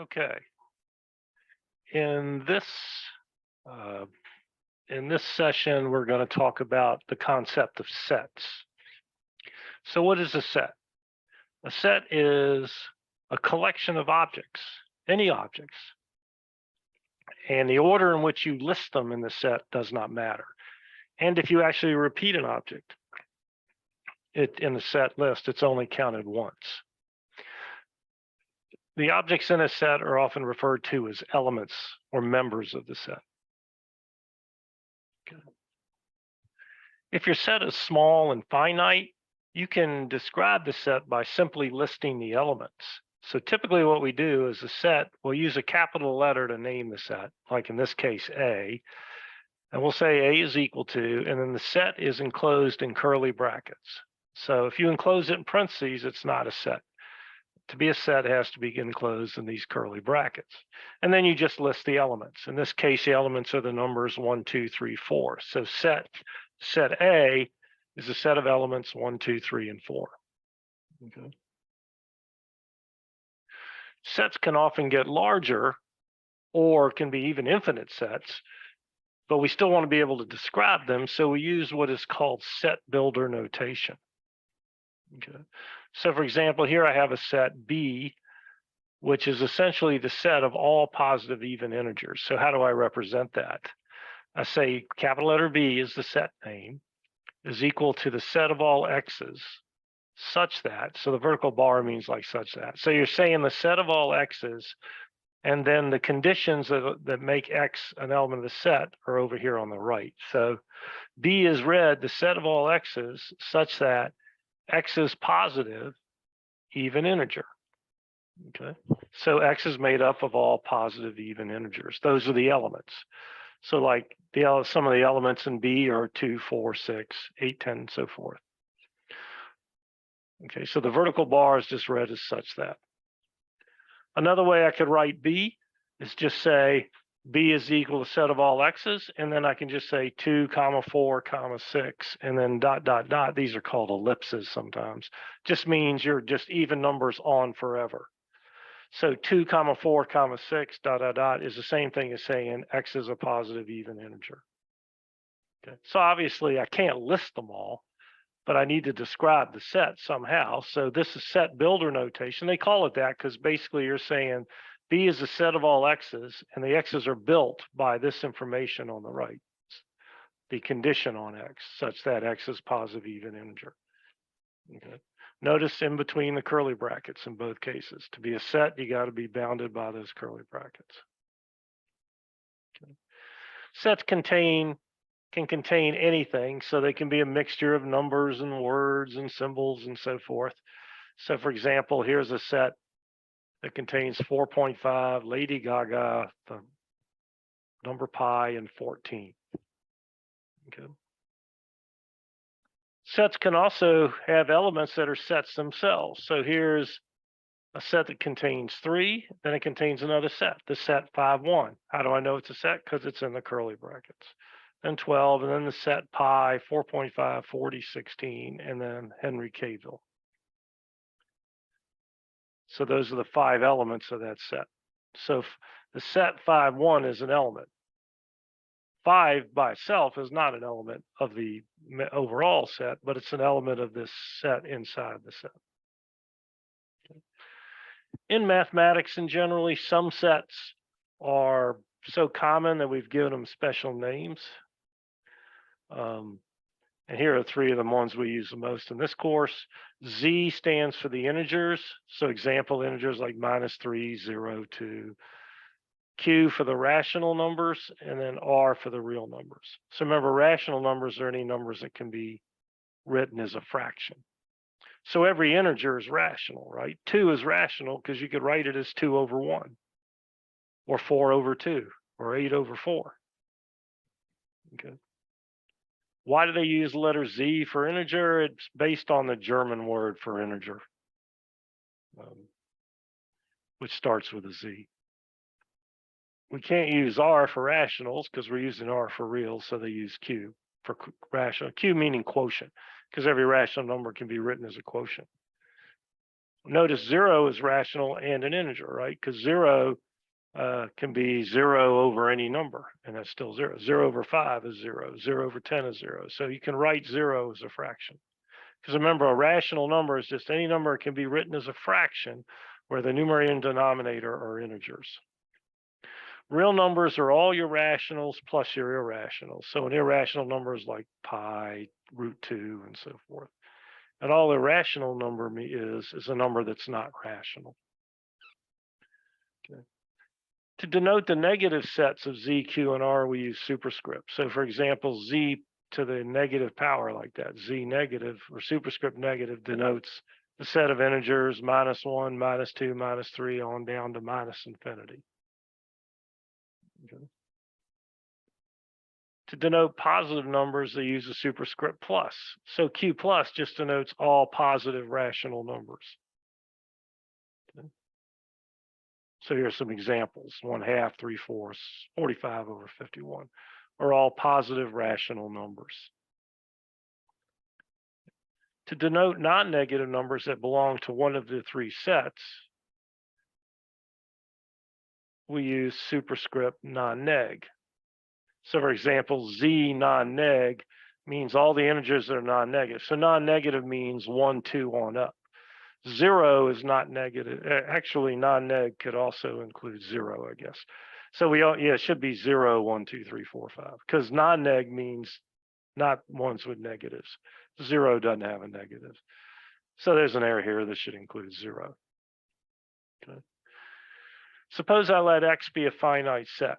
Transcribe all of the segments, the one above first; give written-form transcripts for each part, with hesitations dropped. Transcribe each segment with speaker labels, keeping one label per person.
Speaker 1: Okay. In this uh, in this session, we're going to talk about the concept of sets. So, what is a set? A set is a collection of objects, any objects, and the order in which you list them in the set does not matter. And if you actually repeat an object in the set list, it's only counted once. The objects in a set are often referred to as elements or members of the set. Okay. If your set is small and finite, you can describe the set by simply listing the elements. So typically what we do is a set, we'll use a capital letter to name the set, like in this case, A, and we'll say A is equal to, and then the set is enclosed in curly brackets. So if you enclose it in parentheses, it's not a set. To be a set, it has to be enclosed in these curly brackets. And then you just list the elements. In this case, the elements are the numbers 1, 2, 3, 4. So set A is a set of elements 1, 2, 3, and 4. Okay. Sets can often get larger or can be even infinite sets, but we still want to be able to describe them. So we use what is called set builder notation. Okay. So for example, here I have a set B, which is essentially the set of all positive even integers. So how do I represent that? I say capital letter B is the set name, is equal to the set of all x's such that, so the vertical bar means like such that. So you're saying the set of all x's, and then the conditions that make x an element of the set are over here on the right. So B is read the set of all x's such that x is positive even integer. Okay, so x is made up of all positive even integers. Those are the elements. So like some of the elements in B are 2, 4, 6, 8, 10, and so forth. Okay, so the vertical bar is just read as such that. Another way I could write B is just say B is equal to set of all x's, and then I can just say 2, 4, 6, and then dot, dot, dot. These are called ellipses sometimes. Just means you're just even numbers on forever. So 2, 4, 6, dot, dot, dot is the same thing as saying x is a positive even integer. Okay. So obviously I can't list them all, but I need to describe the set somehow. So this is set builder notation. They call it that because basically you're saying B is a set of all x's, and the x's are built by this information on the right, the condition on x, such that x is positive even integer. Okay. Notice in between the curly brackets in both cases. To be a set, you got to be bounded by those curly brackets. Okay. Sets can contain anything, so they can be a mixture of numbers and words and symbols and so forth. So for example, here's a set that contains 4.5, Lady Gaga, the number pi, and 14. Okay. Sets can also have elements that are sets themselves. So here's a set that contains 3, then it contains another set, the set 5, 1. How do I know it's a set? Because it's in the curly brackets. Then 12, and then the set pi, 4.5, 40, 16, and then Henry Cavill. So those are the 5 elements of that set. So the set 5, 1 is an element. 5 by itself is not an element of the overall set, but it's an element of this set inside the set. Okay. In mathematics and generally, some sets are so common that we've given them special names. And here are 3 of the ones we use the most in this course. Z stands for the integers. So example integers like -3, 0, 2. Q for the rational numbers, and then R for the real numbers. So remember, rational numbers are any numbers that can be written as a fraction. So every integer is rational, right? 2 is rational because you could write it as 2 over 1, or 4 over 2, or 8 over 4. Okay. Why do they use the letter Z for integer? It's based on the German word for integer, which starts with a Z. We can't use R for rationals because we're using R for real, so they use Q for rational. Q meaning quotient, because every rational number can be written as a quotient. Notice 0 is rational and an integer, right? Because 0 can be 0 over any number, and that's still 0. 0 over 5 is 0. 0 over 10 is 0. So you can write 0 as a fraction. Because remember, a rational number is just any number that can be written as a fraction where the numerator and denominator are integers. Real numbers are all your rationals plus your irrationals. So an irrational number is like pi, √2, and so forth. And all irrational number is a number that's not rational. Okay. To denote the negative sets of z, q, and r, we use superscript. So for example, z to the negative power like that, z negative or superscript negative denotes the set of integers -1, -2, -3 on down to minus infinity. Okay. To denote positive numbers, they use a superscript plus. So q plus just denotes all positive rational numbers. Okay. So here's some examples: 1/2, 3/4, 45 over 51 are all positive rational numbers. To denote non-negative numbers that belong to one of the three sets, we use superscript non-neg. So for example, z non-neg means all the integers that are non-negative. So non-negative means 1, 2 on up. 0 is not negative. Actually, non-neg could also include 0, I guess. So it should be 0, 1, 2, 3, 4, 5, because non-neg means not ones with negatives. 0 doesn't have a negative. So there's an error here that should include 0. Okay. Suppose I let x be a finite set.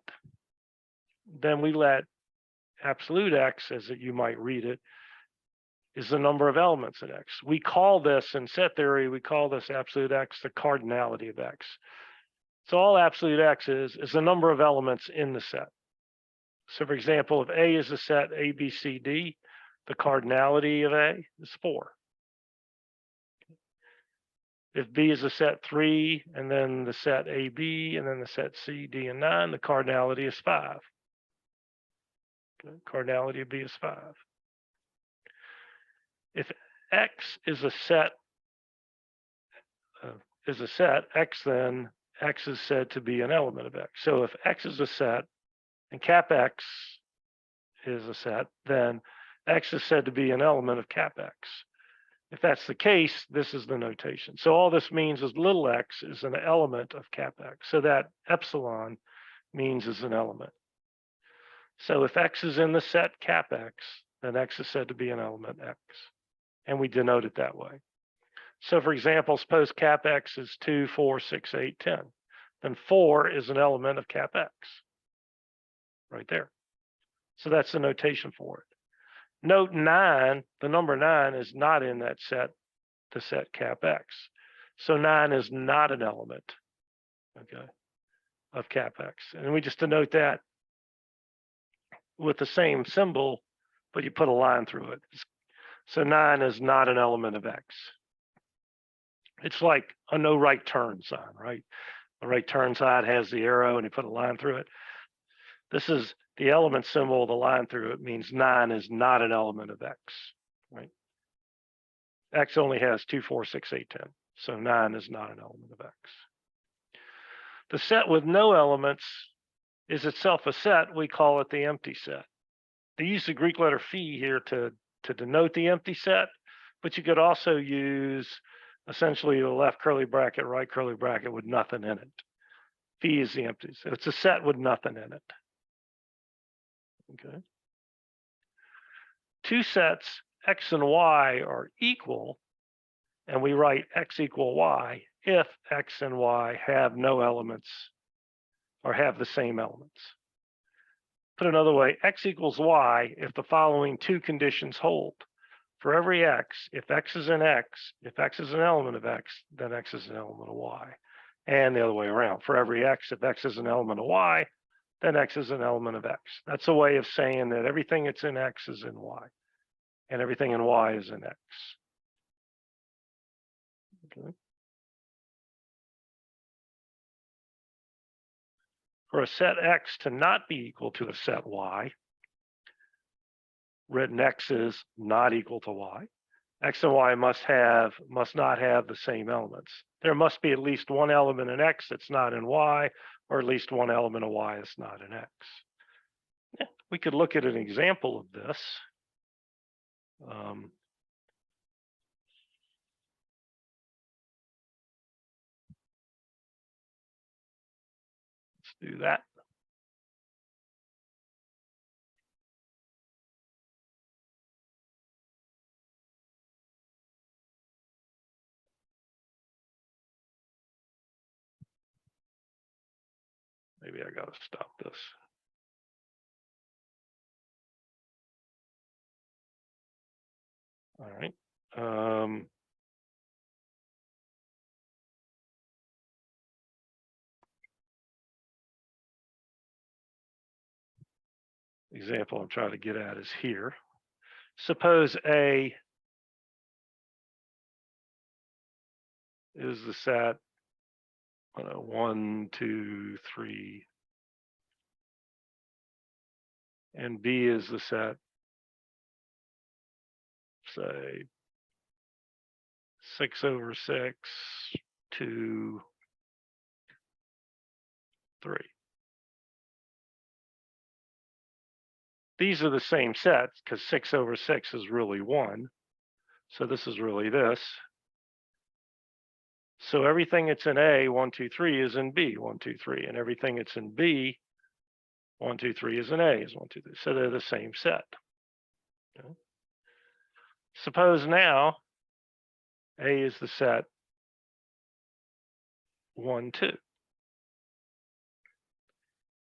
Speaker 1: Then we let absolute x, as you might read it, is the number of elements in x. We call this, in set theory, we call this absolute x the cardinality of x. So all absolute x is the number of elements in the set. So for example, if A is a set A, B, C, D, the cardinality of A is 4. If B is a set 3, and then the set A, B, and then the set C, D, and 9, the cardinality is 5. Okay. Cardinality of B is 5. If X is a set, X, then X is said to be an element of X. So if X is a set and cap X is a set, then X is said to be an element of cap X. If that's the case, this is the notation. So all this means is little x is an element of cap X. So that epsilon means is an element. So if X is in the set cap X, then X is said to be an element X. And we denote it that way. So for example, suppose cap X is 2, 4, 6, 8, 10. Then 4 is an element of cap X. Right there. So that's the notation for it. Note 9, the number 9 is not in that set, the set cap X. So 9 is not an element, okay, of cap X. And we just denote that with the same symbol, but you put a line through it. So 9 is not an element of X. It's like a no right turn sign, right? The right turn sign has the arrow and you put a line through it. This is the element symbol, the line through it means 9 is not an element of X, right? X only has 2, 4, 6, 8, 10. So 9 is not an element of X. The set with no elements is itself a set. We call it the empty set. They use the Greek letter phi here to denote the empty set, but you could also use essentially the left curly bracket, right curly bracket with nothing in it. Phi is the empty set. It's a set with nothing in it. Okay. Two sets, X and Y, are equal, and we write X equal Y if X and Y have no elements or have the same elements. Put another way, X equals Y if the following two conditions hold. For every X, if X is an X, if X is an element of X, then X is an element of Y. And the other way around, for every X, if X is an element of Y, then X is an element of X. That's a way of saying that everything that's in X is in Y, and everything in Y is in X. Okay. For a set X to not be equal to a set Y, written X is not equal to Y, X and Y must not have the same elements. There must be at least one element in X that's not in Y, or at least one element of Y that's not in X. Yeah, we could look at an example of this. Let's do that. Maybe I got to stop this. All right. Example I'm trying to get at is here. Suppose A is the set 1, 2, 3, and B is the set, say, 6/6, 2, 3. These are the same sets because 6/6 is really 1. So this is really this. So everything that's in A, 1, 2, 3 is in B, 1, 2, 3. And everything that's in B, 1, 2, 3 is in A, is 1, 2, 3. So they're the same set. Okay. Suppose now A is the set 1, 2.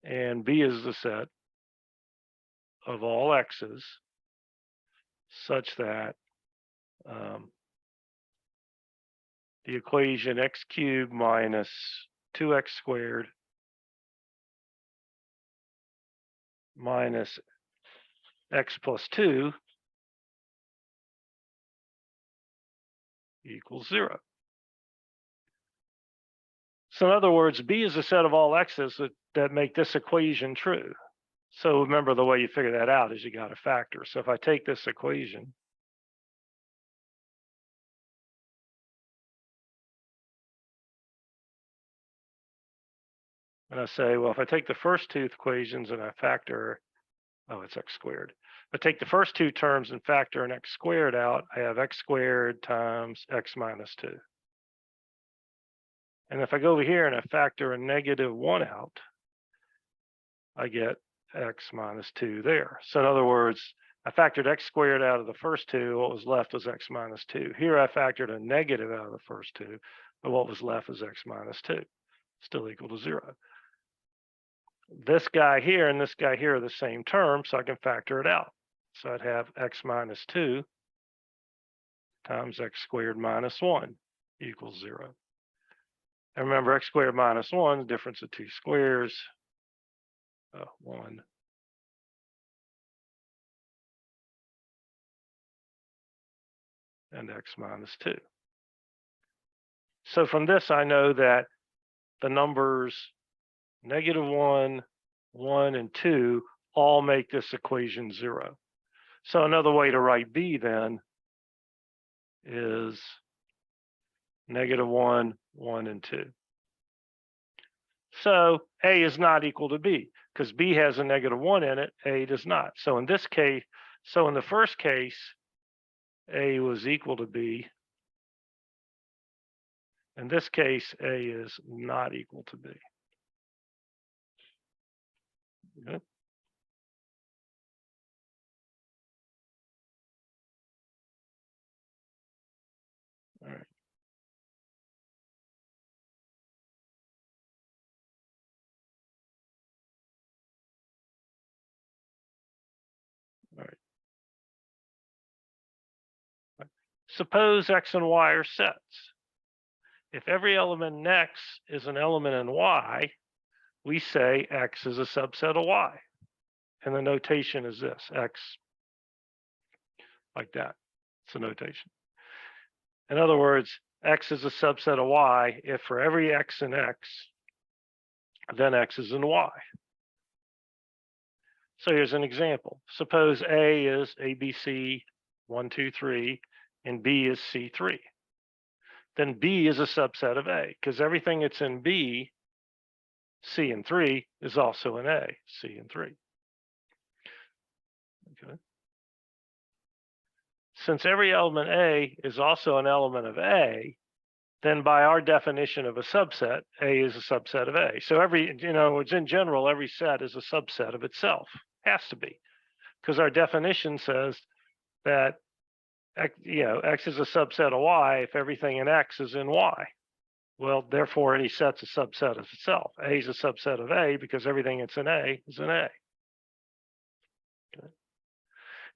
Speaker 1: And B is the set of all x's such that the equation x cubed minus 2x squared minus x plus 2 equals 0. So in other words, B is a set of all x's that make this equation true. So remember, the way you figure that out is you got to factor. So if I take this equation, and I say, well, if I take the first two equations and I factor, it's x squared. If I take the first two terms and factor an x squared out, I have x squared times x minus 2. And if I go over here and I factor a -1 out, I get x minus 2 there. So in other words, I factored x squared out of the first two. What was left was x minus 2. Here I factored a negative out of the first two, but what was left is x minus 2, still equal to 0. This guy here and this guy here are the same term, so I can factor it out. So I'd have x minus 2 times x squared minus 1 equals 0. And remember, x squared minus 1 is the difference of two squares, 1. And x minus 2. So from this, I know that the numbers -1, 1, and 2 all make this equation 0. So another way to write B then is -1, 1, and 2. So A is not equal to B because B has a -1 in it, A does not. So in this case, so in the first case, A was equal to B. In this case, A is not equal to B. Okay. All right. All right. Suppose X and Y are sets. If every element in X is an element in Y, we say X is a subset of Y. And the notation is this, X like that. It's a notation. In other words, X is a subset of Y if for every X in X, then X is in Y. So here's an example. Suppose A is ABC 1, 2, 3, and B is C3. Then B is a subset of A, because everything that's in B, C and 3, is also in A, C and 3. Okay. Since every element A is also an element of A, then by our definition of a subset, A is a subset of A. So it's in general, every set is a subset of itself. Has to be, because our definition says that X is a subset of Y if everything in X is in Y. Well, therefore, any set's a subset of itself. A is a subset of A because everything that's in A is in A. Okay.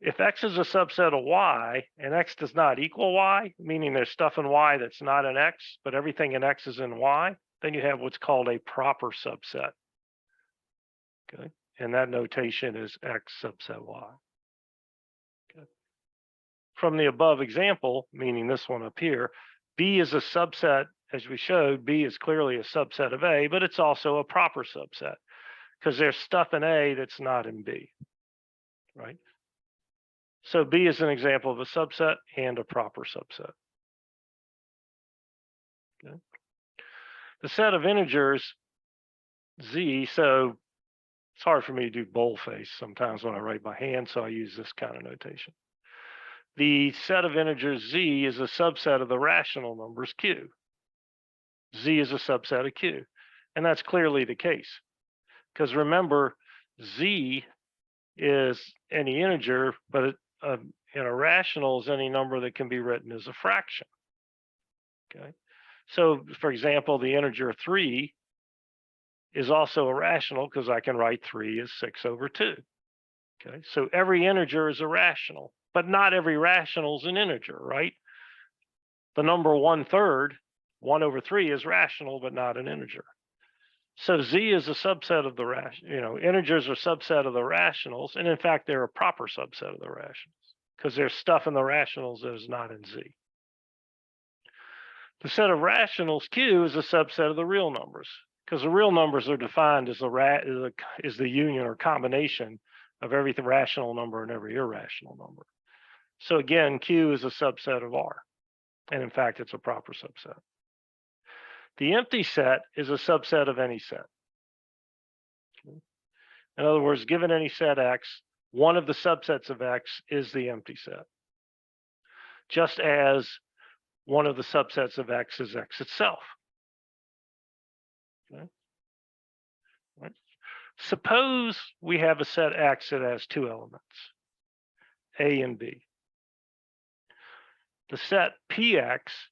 Speaker 1: If X is a subset of Y and X does not equal Y, meaning there's stuff in Y that's not in X, but everything in X is in Y, then you have what's called a proper subset. Okay. And that notation is X subset Y. Okay. From the above example, meaning this one up here, B is a subset. As we showed, B is clearly a subset of A, but it's also a proper subset because there's stuff in A that's not in B, right? So B is an example of a subset and a proper subset. Okay. The set of integers Z, so it's hard for me to do boldface sometimes when I write by hand, so I use this kind of notation. The set of integers Z is a subset of the rational numbers Q. Z is a subset of Q. And that's clearly the case. Because remember, Z is any integer, but in a rational is any number that can be written as a fraction. Okay. So, for example, the integer 3 is also a rational because I can write 3 as 6/2. Okay. So every integer is a rational, but not every rational is an integer, right? The number 1/3, 1/3 is rational, but not an integer. So Z is a subset of the integers are a subset of the rationals, and in fact, they're a proper subset of the rationals because there's stuff in the rationals that is not in Z. The set of rationals Q is a subset of the real numbers because the real numbers are defined as the union or combination of every rational number and every irrational number. So again, Q is a subset of R, and in fact, it's a proper subset. The empty set is a subset of any set. Okay. In other words, given any set X, one of the subsets of X is the empty set, just as one of the subsets of X is X itself. Okay. Right. Suppose we have a set X that has two elements, A and B. The set PX,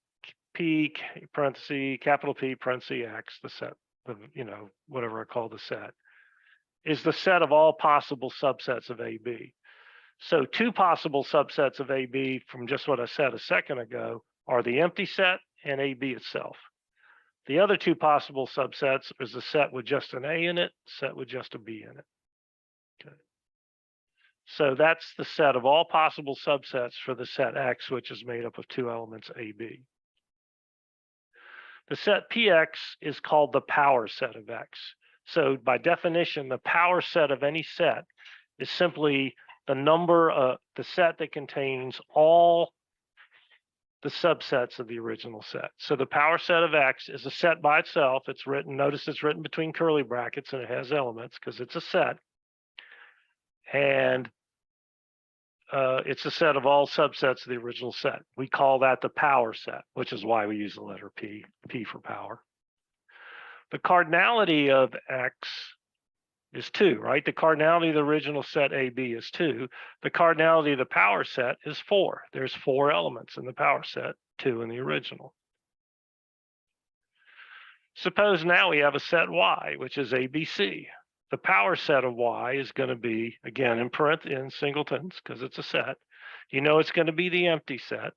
Speaker 1: P parenthesis, capital P parenthesis X, the set of, whatever I call the set, is the set of all possible subsets of AB. So two possible subsets of AB from just what I said a second ago are the empty set and AB itself. The other two possible subsets is a set with just an A in it, set with just a B in it. Okay. So that's the set of all possible subsets for the set X, which is made up of two elements AB. The set PX is called the power set of X. So by definition, the power set of any set is simply the set that contains all the subsets of the original set. So the power set of X is a set by itself. It's written, notice it's written between curly brackets and it has elements because it's a set. And it's a set of all subsets of the original set. We call that the power set, which is why we use the letter P for power. The cardinality of X is 2, right? The cardinality of the original set AB is 2. The cardinality of the power set is 4. There's 4 elements in the power set, 2 in the original. Suppose now we have a set Y, which is ABC. The power set of Y is going to be, again, in singletons, because it's a set. It's going to be the empty set.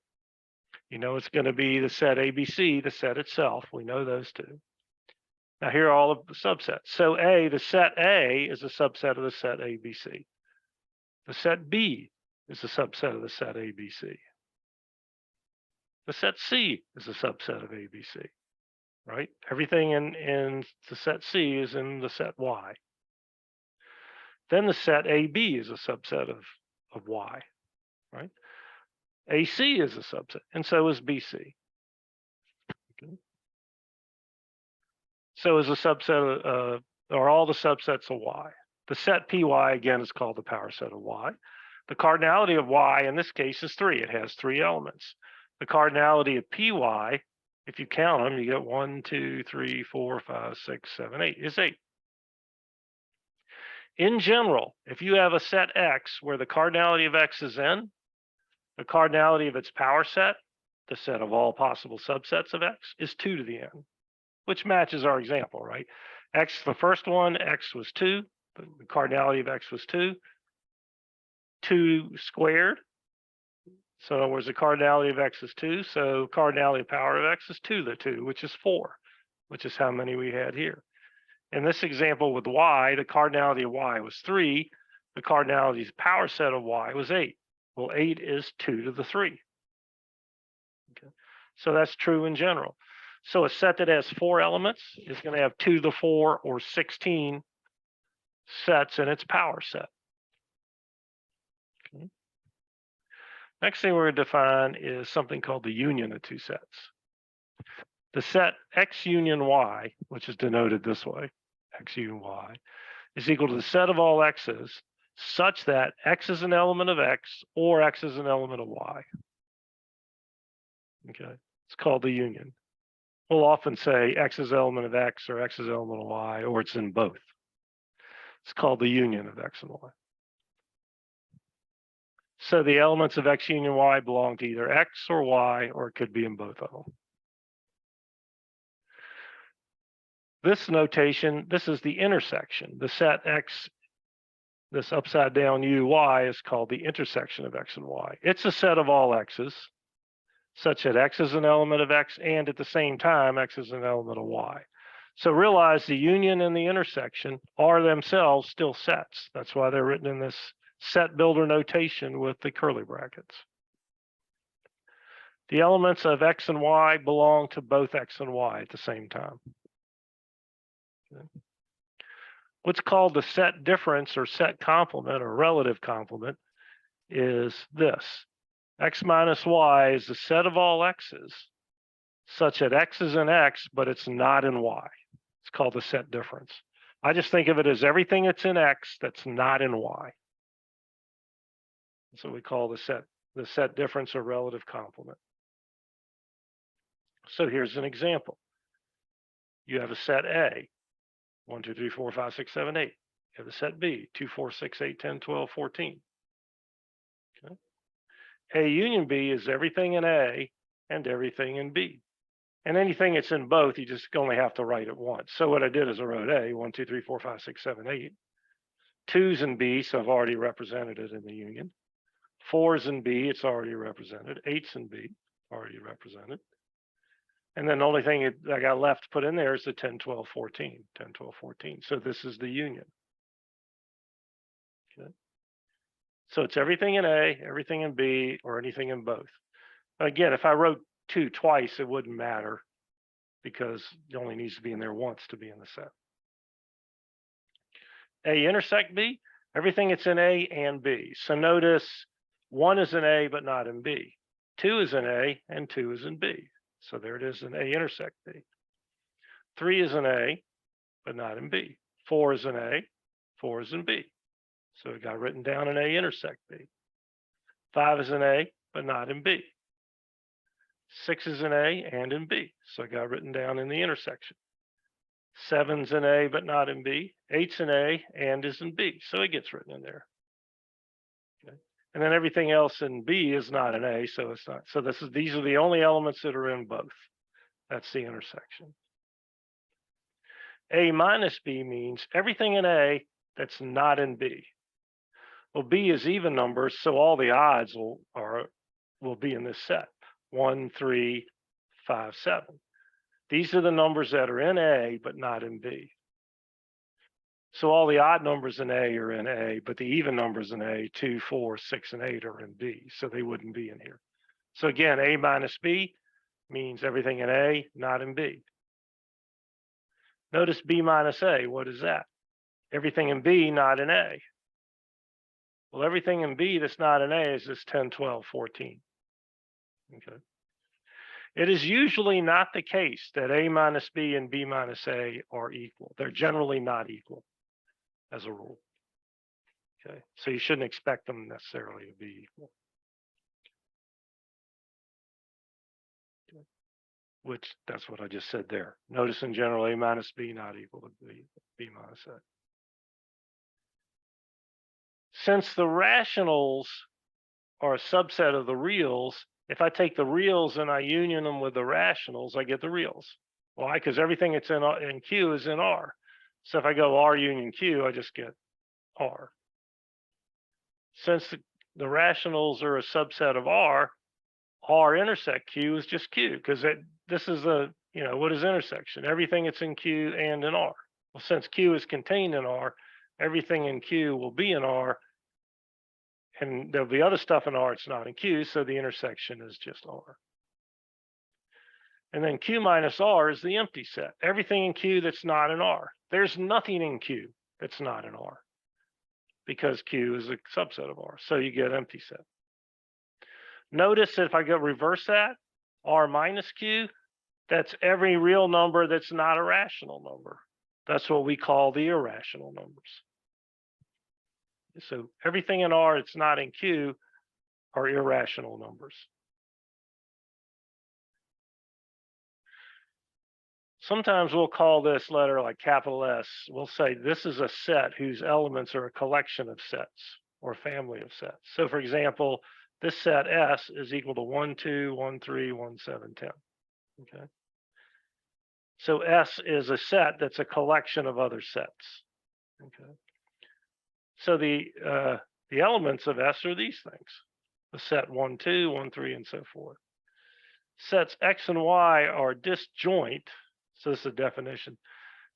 Speaker 1: It's going to be the set ABC, the set itself. We know those two. Now here are all of the subsets. So the set A is a subset of the set ABC. The set B is a subset of the set ABC. The set C is a subset of ABC, right? Everything in the set C is in the set Y. Then the set AB is a subset of Y, right? AC is a subset, and so is BC. Okay. So is a subset of, or all the subsets of Y. The set PY, again, is called the power set of Y. The cardinality of Y, in this case, is 3. It has 3 elements. The cardinality of PY, if you count them, you get 1, 2, 3, 4, 5, 6, 7, 8, is 8. In general, if you have a set X where the cardinality of X is n, the cardinality of its power set, the set of all possible subsets of X, is 2 to the n, which matches our example, right? X, the first one, X was 2. The cardinality of X was 2. 2 squared. So in other words, the cardinality of X is 2. So cardinality of power of X is 2 to the 2, which is 4, which is how many we had here. In this example with Y, the cardinality of Y was 3. The cardinality's power set of Y was 8. Well, 8 is 2 to the 3. Okay. So that's true in general. So a set that has 4 elements is going to have 2 to the 4 or 16 sets in its power set. Okay. Next thing we're going to define is something called the union of 2 sets. The set X union Y, which is denoted this way, X union Y, is equal to the set of all X's such that X is an element of X or X is an element of Y. Okay, it's called the union. We'll often say X is an element of X or X is an element of Y, or it's in both. It's called the union of X and Y. So the elements of X union Y belong to either X or Y, or it could be in both of them. This notation, this is the intersection. The set X, this upside down UY, is called the intersection of X and Y. It's a set of all X's, such that X is an element of X, and at the same time, X is an element of Y. So realize the union and the intersection are themselves still sets. That's why they're written in this set builder notation with the curly brackets. The elements of X and Y belong to both X and Y at the same time. Okay. What's called the set difference or set complement or relative complement is this. X minus Y is the set of all X's such that X is in X, but it's not in Y. It's called the set difference. I just think of it as everything that's in X that's not in Y. That's what we call the set difference or relative complement. So here's an example. You have a set A, 1, 2, 3, 4, 5, 6, 7, 8. You have a set B, 2, 4, 6, 8, 10, 12, 14. Okay. A union B is everything in A and everything in B. And anything that's in both, you just only have to write it once. So what I did is I wrote A, 1, 2, 3, 4, 5, 6, 7, 8. 2's in B, so I've already represented it in the union. 4's in B, it's already represented. 8's in B, already represented. And then the only thing I got left to put in there is the 10, 12, 14, 10, 12, 14. So this is the union. Okay. So it's everything in A, everything in B, or anything in both. Again, if I wrote 2 twice, it wouldn't matter because it only needs to be in there once to be in the set. A intersect B, everything that's in A and B. So notice 1 is in A, but not in B. 2 is in A, and 2 is in B. So there it is in A intersect B. 3 is in A, but not in B. 4 is in A, 4 is in B. So it got written down in A intersect B. 5 is in A, but not in B. 6 is in A and in B. So it got written down in the intersection. 7's in A, but not in B. 8's in A and is in B. So it gets written in there. Okay. And then everything else in B is not in A, so it's not. So these are the only elements that are in both. That's the intersection. A minus B means everything in A that's not in B. Well, B is even numbers, so all the odds will be in this set. 1, 3, 5, 7. These are the numbers that are in A, but not in B. So all the odd numbers in A are in A, but the even numbers in A, 2, 4, 6, and 8 are in B, so they wouldn't be in here. So again, A minus B means everything in A, not in B. Notice B minus A, what is that? Everything in B, not in A. Well, everything in B that's not in A is this 10, 12, 14. Okay. It is usually not the case that A minus B and B minus A are equal. They're generally not equal as a rule. Okay. So you shouldn't expect them necessarily to be equal. Okay. Which that's what I just said there. Notice in general A minus B not equal to B minus A. Since the rationals are a subset of the reals, if I take the reals and I union them with the rationals, I get the reals. Why? Because everything that's in Q is in R. So if I go R union Q, I just get R. Since the rationals are a subset of R, R intersect Q is just Q, because this is what is intersection? Everything that's in Q and in R. Well, since Q is contained in R, everything in Q will be in R, and there'll be other stuff in R it's not in Q, so the intersection is just R. And then Q minus R is the empty set. Everything in Q that's not in R. There's nothing in Q that's not in R, because Q is a subset of R, so you get empty set. Notice if I go reverse that, R minus Q, that's every real number that's not a rational number. That's what we call the irrational numbers. So everything in R that's not in Q are irrational numbers. Sometimes we'll call this letter like capital S. We'll say this is a set whose elements are a collection of sets or family of sets. So for example, this set S is equal to 1, 2, 1, 3, 1, 7, 10. Okay. So S is a set that's a collection of other sets. Okay. So the elements of S are these things: the set 1, 2, 1, 3, and so forth. Sets X and Y are disjoint. So this is a definition.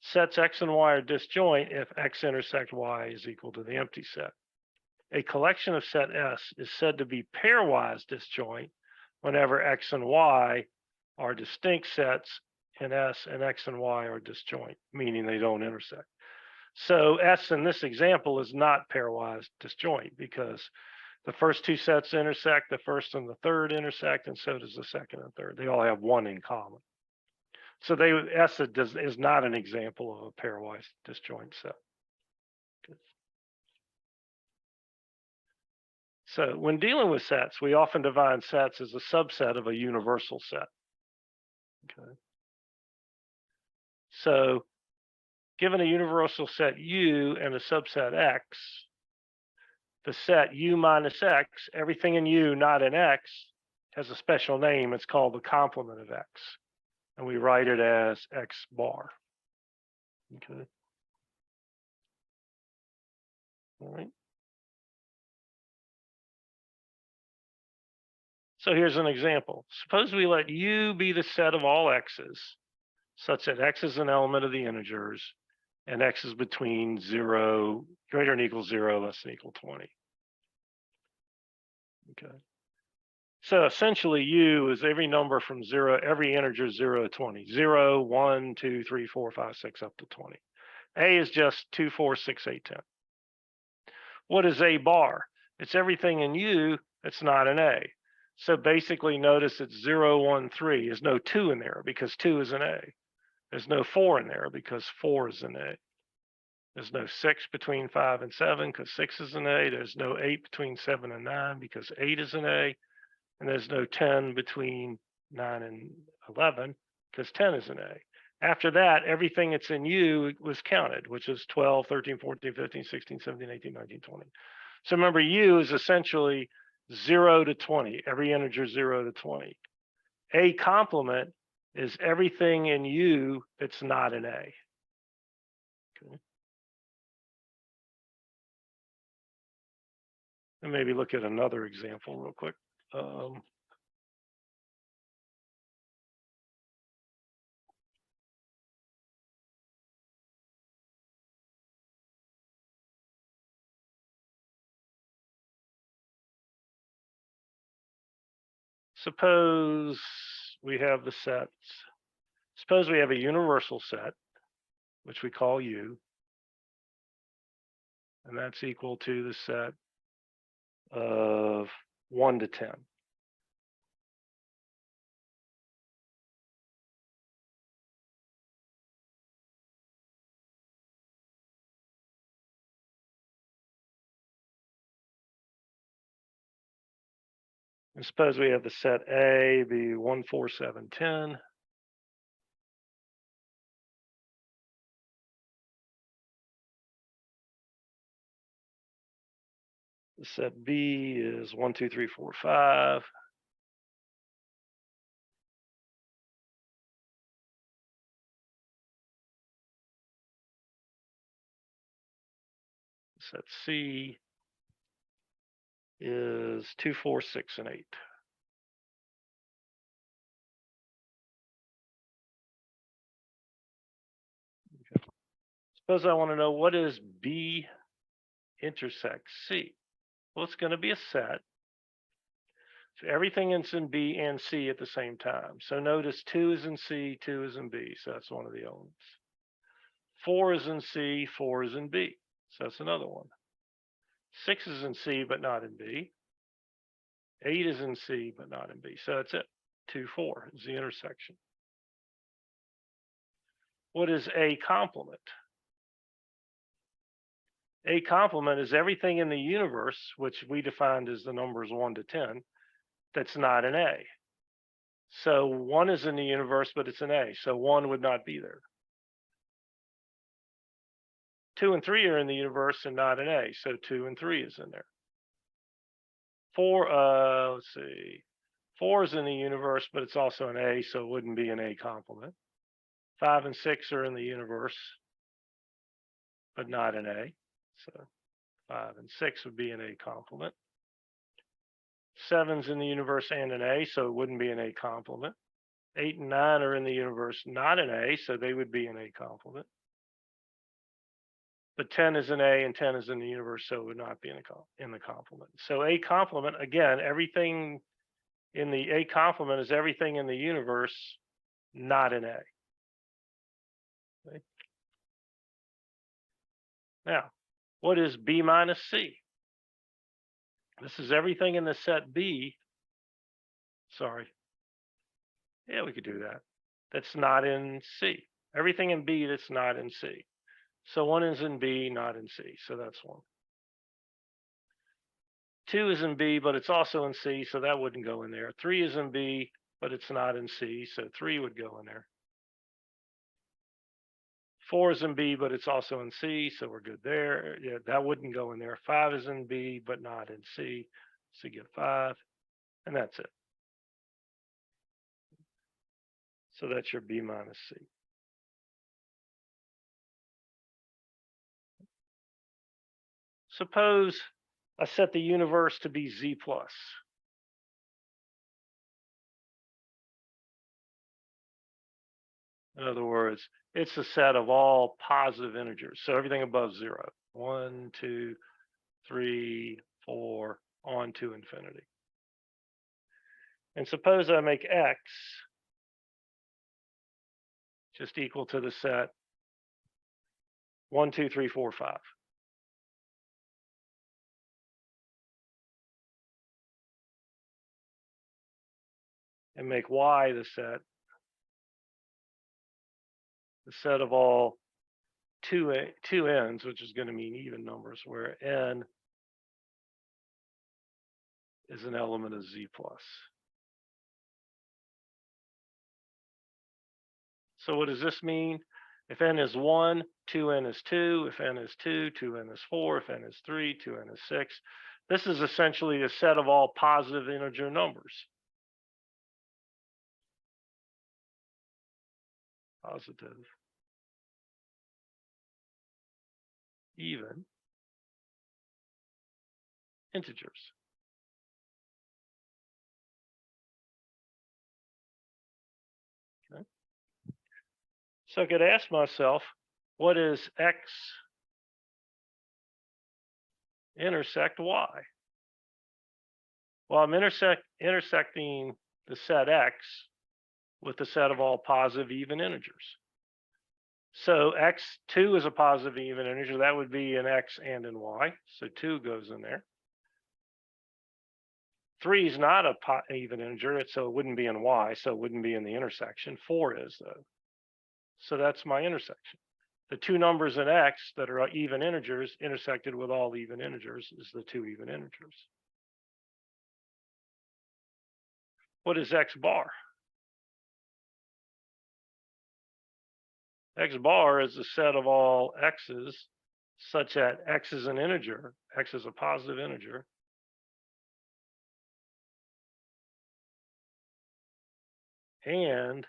Speaker 1: Sets X and Y are disjoint if X intersect Y is equal to the empty set. A collection of set S is said to be pairwise disjoint whenever X and Y are distinct sets in S and X and Y are disjoint, meaning they don't intersect. So S in this example is not pairwise disjoint because the first two sets intersect, the first and the third intersect, and so does the second and third. They all have one in common. So S is not an example of a pairwise disjoint set. So when dealing with sets, we often define sets as a subset of a universal set. Okay. So given a universal set U and a subset X, the set U minus X, everything in U not in X, has a special name. It's called the complement of X. And we write it as X bar. Okay. All right. So here's an example. Suppose we let U be the set of all X's, such that X is an element of the integers, and X is between 0, greater than equal 0, less than equal 20. Okay. So essentially, U is every number from 0, every integer 0 to 20. 0, 1, 2, 3, 4, 5, 6, up to 20. A is just 2, 4, 6, 8, 10. What is A bar? It's everything in U that's not an A. So basically, notice it's 0, 1, 3. There's no 2 in there because 2 is an A. There's no 4 in there because 4 is an A. There's no 6 between 5 and 7 because 6 is an A. There's no 8 between 7 and 9 because 8 is an A. And there's no 10 between 9 and 11 because 10 is an A. After that, everything that's in U was counted, which is 12, 13, 14, 15, 16, 17, 18, 19, 20. So remember, U is essentially 0 to 20, every integer 0 to 20. A complement is everything in U that's not an A. Okay. And maybe look at another example real quick. Suppose we have the sets. Suppose we have a universal set, which we call U, and that's equal to the set of 1 to 10. And suppose we have the set A be 1, 4, 7, 10. The set B is 1, 2, 3, 4, 5. Set C is 2, 4, 6, and 8. Okay. Suppose I want to know what is B intersect C. Well, it's going to be a set. So everything is in B and C at the same time. So notice 2 is in C, 2 is in B. So that's one of the elements. 4 is in C, 4 is in B. So that's another one. 6 is in C, but not in B. 8 is in C, but not in B. So that's it. 2, 4 is the intersection. What is A complement? A complement is everything in the universe, which we defined as the numbers 1 to 10, that's not an A. So 1 is in the universe, but it's an A. So 1 would not be there. 2 and 3 are in the universe and not an A. So 2 and 3 is in there. 4, let's see. 4 is in the universe, but it's also an A, so it wouldn't be an A complement. 5 and 6 are in the universe, but not an A. So 5 and 6 would be an A complement. 7's in the universe and an A, so it wouldn't be an A complement. 8 and 9 are in the universe, not an A, so they would be an A complement. But 10 is an A and 10 is in the universe, so it would not be in the complement. So A complement, again, everything in the A complement is everything in the universe, not an A. Okay. Now, what is B minus C? This is everything in the set B. Sorry. Yeah, we could do that. That's not in C. Everything in B that's not in C. So 1 is in B, not in C. So that's 1. 2 is in B, but it's also in C, so that wouldn't go in there. 3 is in B, but it's not in C, so 3 would go in there. 4 is in B, but it's also in C, so we're good there. Yeah, that wouldn't go in there. 5 is in B, but not in C, so you get 5, and that's it. So that's your B minus C. Suppose I set the universe to be Z plus. In other words, it's a set of all positive integers. So everything above 0. 1, 2, 3, 4, on to infinity. And suppose I make X just equal to the set 1, 2, 3, 4, 5. And make Y the set of all two n's, which is going to mean even numbers, where n is an element of Z plus. So what does this mean? If n is 1, 2n is 2. If n is 2, 2n is 4. If n is 3, 2n is 6. This is essentially a set of all positive integer numbers. Positive, even integers. Okay. So I could ask myself, what is X intersect Y? Well, I'm intersecting the set X with the set of all positive even integers. So X2 is a positive even integer. That would be in X and in Y. So 2 goes in there. 3 is not a even integer, so it wouldn't be in Y, so it wouldn't be in the intersection. 4 is, though. So that's my intersection. The two numbers in X that are even integers intersected with all even integers is the two even integers. What is X bar? X bar is the set of all x's such that x is an integer, x is a positive integer, and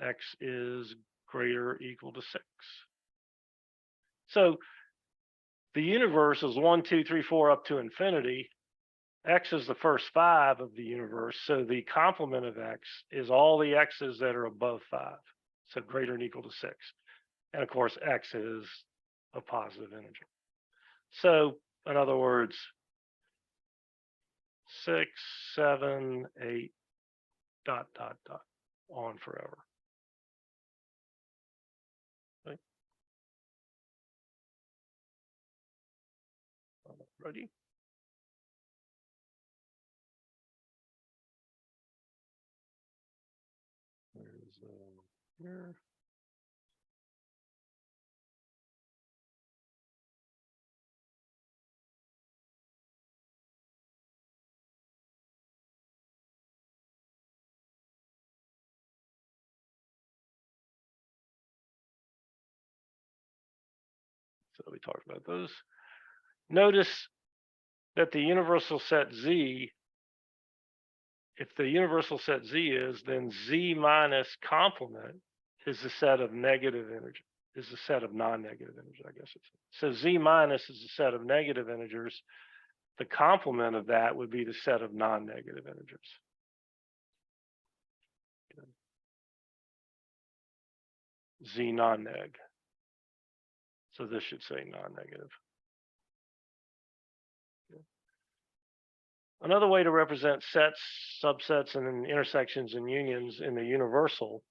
Speaker 1: x is greater or equal to 6. So the universe is 1, 2, 3, 4 up to infinity. X is the first 5 of the universe. So the complement of x is all the x's that are above 5. So greater than or equal to 6. And of course, x is a positive integer. So in other words, 6, 7, 8, ... on forever. Okay. Ready? There's here. So we talked about those. Notice that the universal set Z, if the universal set Z is, then Z minus complement is the set of negative integers, is the set of non-negative integers, I guess it's. So Z minus is the set of negative integers. The complement of that would be the set of non-negative integers. Z non-neg. So this should say non-negative. Another way to represent sets, subsets, and intersections and unions in the universal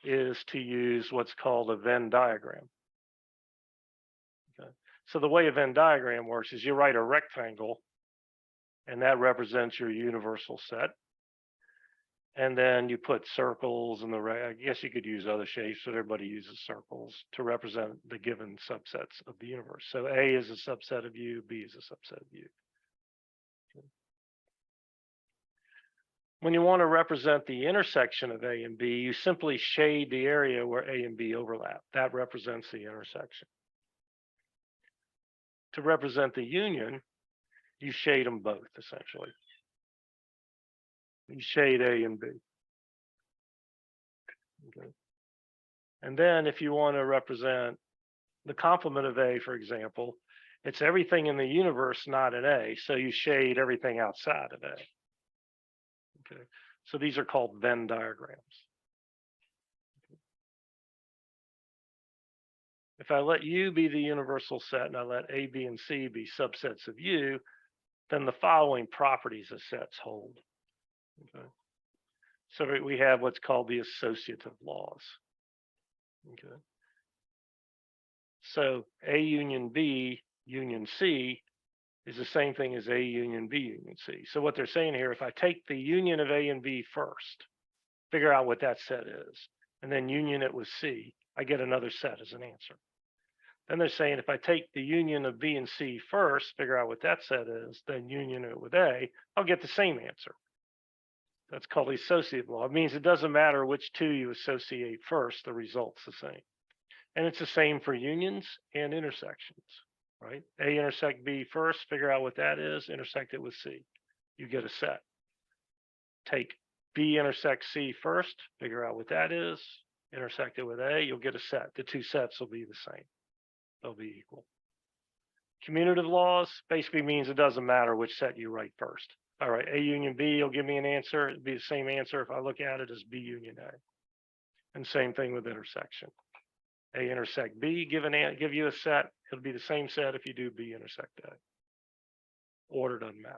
Speaker 1: is to use what's called a Venn diagram. Okay. So the way a Venn diagram works is you write a rectangle, and that represents your universal set. And then you put circles in the I guess you could use other shapes, but everybody uses circles to represent the given subsets of the universe. So A is a subset of U, B is a subset of U. Okay. When you want to represent the intersection of A and B, you simply shade the area where A and B overlap. That represents the intersection. To represent the union, you shade them both, essentially. You shade A and B. Okay. And then if you want to represent the complement of A, for example, it's everything in the universe, not in A. So you shade everything outside of A. Okay. So these are called Venn diagrams. Okay. If I let U be the universal set and I let A, B, and C be subsets of U, then the following properties of sets hold. Okay. So we have what's called the associative laws. Okay. So A union B union C is the same thing as A union B union C. So what they're saying here, if I take the union of A and B first, figure out what that set is, and then union it with C, I get another set as an answer. Then they're saying if I take the union of B and C first, figure out what that set is, then union it with A, I'll get the same answer. That's called the associative law. It means it doesn't matter which two you associate first, the result's the same. And it's the same for unions and intersections, right? A intersect B first, figure out what that is, intersect it with C. You get a set. Take B intersect C first, figure out what that is, intersect it with A, you'll get a set. The two sets will be the same. They'll be equal. Commutative laws basically means it doesn't matter which set you write first. All right, A union B will give me an answer. It'll be the same answer if I look at it as B union A. And same thing with intersection. A intersect B, give you a set. It'll be the same set if you do B intersect A. Order doesn't matter.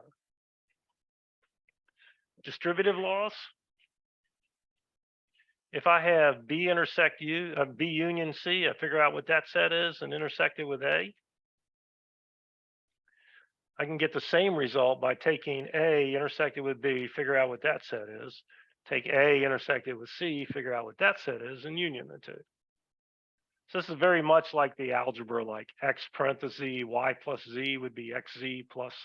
Speaker 1: Distributive laws. If I have B intersect U, B union C, I figure out what that set is and intersect it with A. I can get the same result by taking A intersected with B, figure out what that set is. Take A intersected with C, figure out what that set is, and union the two. So this is very much like the algebra, like X parenthesis Y plus Z would be XZ plus,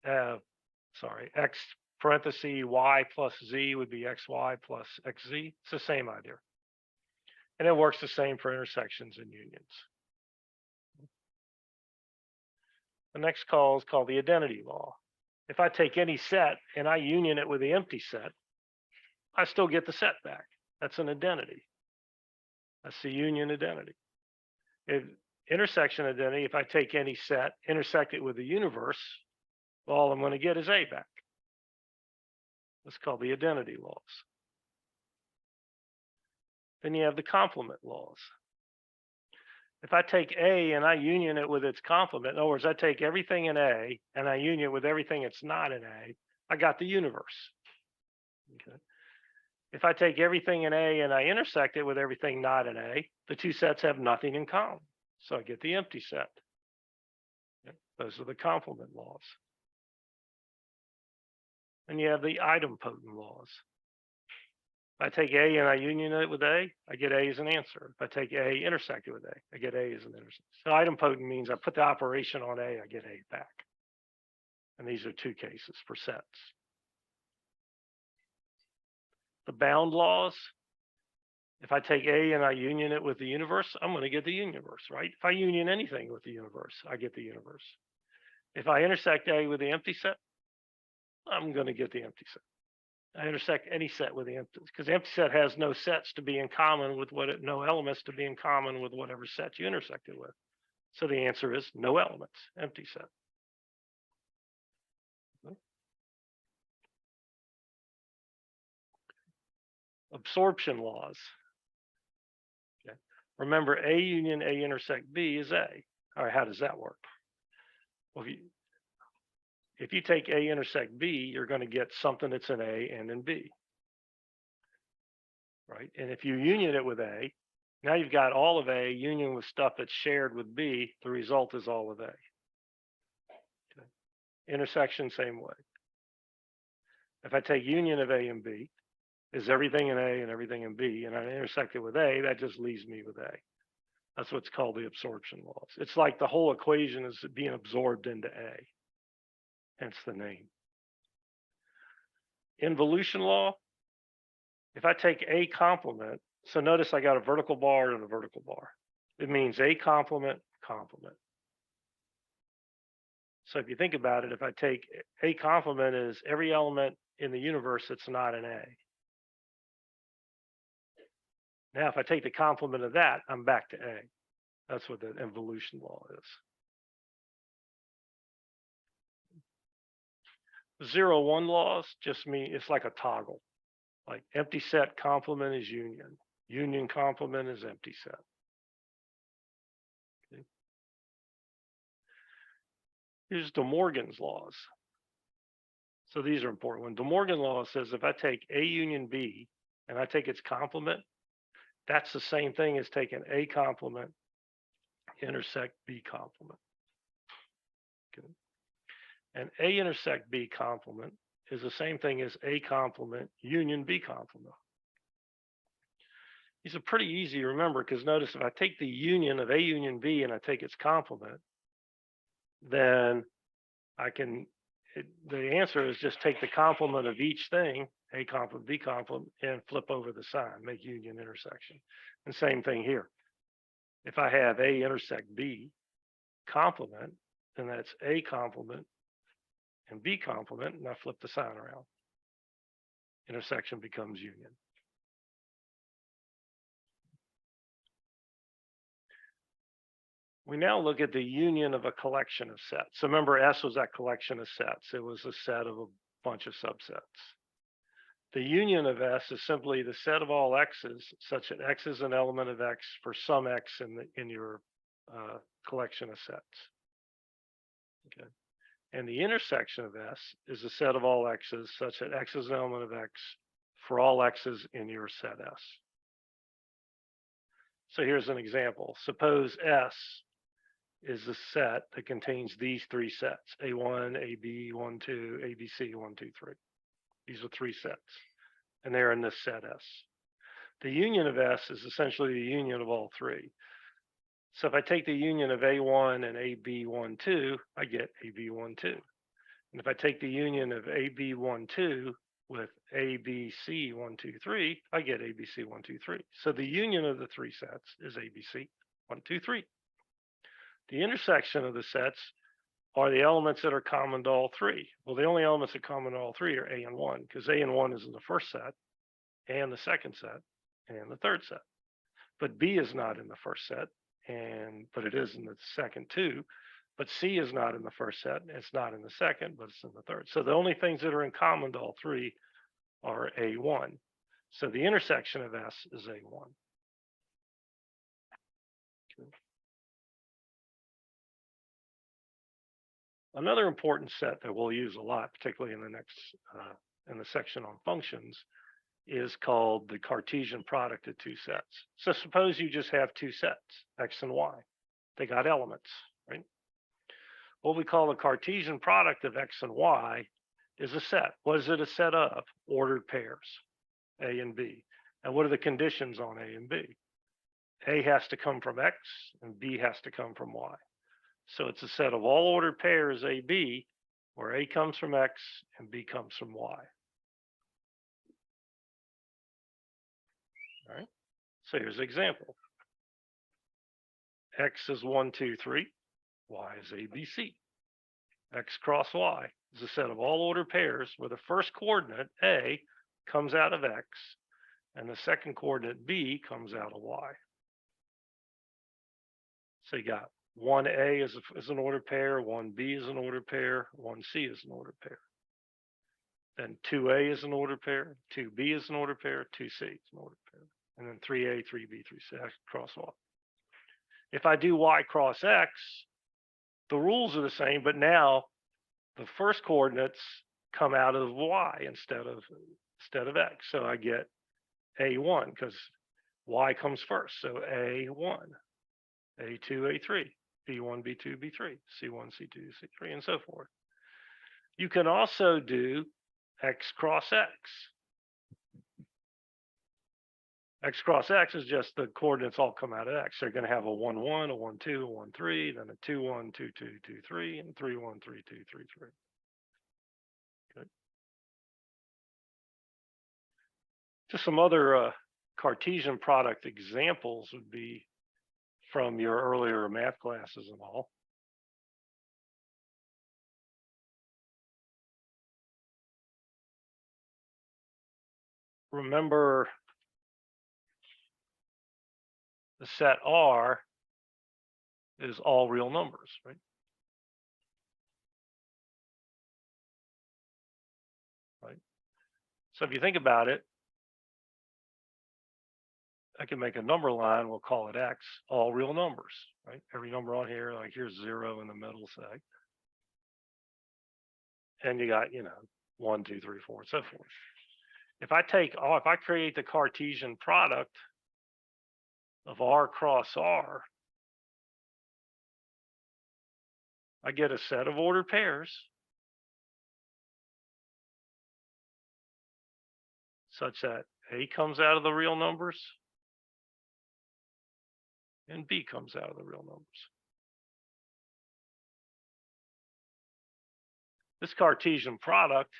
Speaker 1: X parenthesis y plus z would be xy plus xz. It's the same idea. And it works the same for intersections and unions. The next call is called the identity law. If I take any set and I union it with the empty set, I still get the set back. That's an identity. That's the union identity. If intersection identity, if I take any set, intersect it with the universe, well, all I'm going to get is A back. That's called the identity laws. Then you have the complement laws. If I take A and I union it with its complement, in other words, I take everything in A and I union it with everything that's not in A, I got the universe. Okay. If I take everything in A and I intersect it with everything not in A, the two sets have nothing in common. So I get the empty set. Okay. Those are the complement laws. And you have the idempotent laws. If I take A and I union it with A, I get A as an answer. If I take A intersected with A, I get A as an intersection. So idempotent means I put the operation on A, I get A back. And these are two cases for sets. The bound laws, if I take A and I union it with the universe, I'm going to get the universe, right? If I union anything with the universe, I get the universe. If I intersect A with the empty set, I'm going to get the empty set. I intersect any set with the empty, because the empty set has no sets to be in common with no elements to be in common with whatever set you intersected with. So the answer is no elements, empty set. Absorption laws. Okay. Remember, A union A intersect B is A. All right, how does that work? Well, if you take A intersect B, you're going to get something that's in A and in B. Right? And if you union it with A, now you've got all of A union with stuff that's shared with B. The result is all of A. Okay. Intersection, same way. If I take union of A and B, is everything in A and everything in B, and I intersect it with A, that just leaves me with A. That's what's called the absorption laws. It's like the whole equation is being absorbed into A, hence the name. Involution law, if I take A complement, so notice I got a vertical bar and a vertical bar. It means A complement, complement. So if you think about it, if I take A complement is every element in the universe that's not an A. Now, if I take the complement of that, I'm back to A. That's what the involution law is. 0-1 laws just mean it's like a toggle. Like empty set complement is union. Union complement is empty set. Okay. Here's De Morgan's laws. So these are important. When De Morgan law says if I take A union B and I take its complement, that's the same thing as taking A complement intersect B complement. Okay. And A intersect B complement is the same thing as A complement union B complement. These are pretty easy to remember because notice if I take the union of A union B and I take its complement, then I can, the answer is just take the complement of each thing, A complement, B complement, and flip over the sign, make union intersection. And same thing here. If I have A intersect B complement, then that's A complement and B complement, and I flip the sign around. Intersection becomes union. We now look at the union of a collection of sets. So remember, S was that collection of sets. It was a set of a bunch of subsets. The union of S is simply the set of all x's, such that x is an element of x for some x in your collection of sets. Okay. And the intersection of S is the set of all x's, such that x is an element of x for all x's in your set S. So here's an example. Suppose S is the set that contains these three sets, A1, AB, 1, 2, ABC, 1, 2, 3. These are three sets, and they're in this set S. The union of S is essentially the union of all three. So if I take the union of A1 and AB1, 2, I get AB1, 2. And if I take the union of AB1, 2 with ABC 1, 2, 3, I get ABC 1, 2, 3. So the union of the three sets is ABC 1, 2, 3. The intersection of the sets are the elements that are common to all three. Well, the only elements that are common to all three are A and 1, because A and 1 is in the first set, and the second set, and the third set. But B is not in the first set, but it is in the second too. But C is not in the first set, and it's not in the second, but it's in the third. So the only things that are in common to all three are A1. So the intersection of S is A1. Okay. Another important set that we'll use a lot, particularly in the next in the section on functions, is called the Cartesian product of two sets. So suppose you just have two sets, X and Y. They got elements, right? What we call the Cartesian product of X and Y is a set. What is it a set of? Ordered pairs, A and B. And what are the conditions on A and B? A has to come from X and B has to come from Y. So it's a set of all ordered pairs AB, where A comes from X and B comes from Y. All right. So here's an example. X is 1, 2, 3. Y is ABC. X cross Y is a set of all ordered pairs where the first coordinate, A, comes out of X, and the second coordinate, B, comes out of Y. So you got 1A is an ordered pair, 1B is an ordered pair, 1C is an ordered pair. Then 2A is an ordered pair, 2B is an ordered pair, 2C is an ordered pair. And then 3A, 3B, 3C, X cross Y. If I do Y cross X, the rules are the same, but now the first coordinates come out of Y instead of X. So I get A1 because Y comes first. So A1, A2, A3, B1, B2, B3, C1, C2, C3, and so forth. You can also do X cross X. X cross X is just the coordinates all come out of X. They're going to have a 1, 1, a 1, 2, a 1, 3, then a 2, 1, 2, 2, 2, 3, and 3, 1, 3, 2, 3, 3. Okay. Just some other Cartesian product examples would be from your earlier math classes and all. Remember, the set R is all real numbers, right? Right. So if you think about it, I can make a number line, we'll call it X, all real numbers, right? Every number on here, like here's 0 in the middle, say. And you got, 1, 2, 3, 4, and so forth. If I create the Cartesian product of R cross R, I get a set of ordered pairs such that A comes out of the real numbers and B comes out of the real numbers. This Cartesian product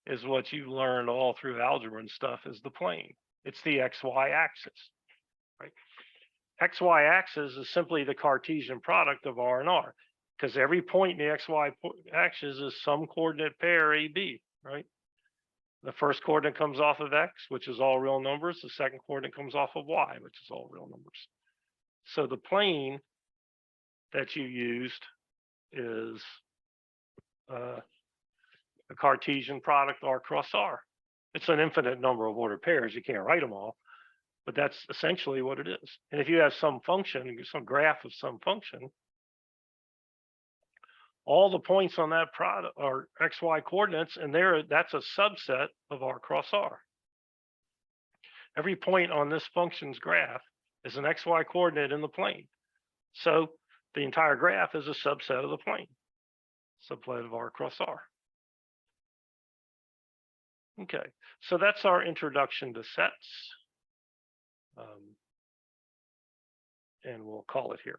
Speaker 1: is what you learned all through algebra and stuff is the plane. It's the XY axis, right? XY axis is simply the Cartesian product of R and R, because every point in the XY axis is some coordinate pair AB, right? The first coordinate comes off of X, which is all real numbers. The second coordinate comes off of Y, which is all real numbers. So the plane that you used is a Cartesian product R cross R. It's an infinite number of ordered pairs. You can't write them all, but that's essentially what it is. And if you have some function, some graph of some function, all the points on that product are XY coordinates, and that's a subset of R cross R. Every point on this function's graph is an XY coordinate in the plane. So the entire graph is a subset of the plane, subset of R cross R. Okay, so that's our introduction to sets. And we'll call it here.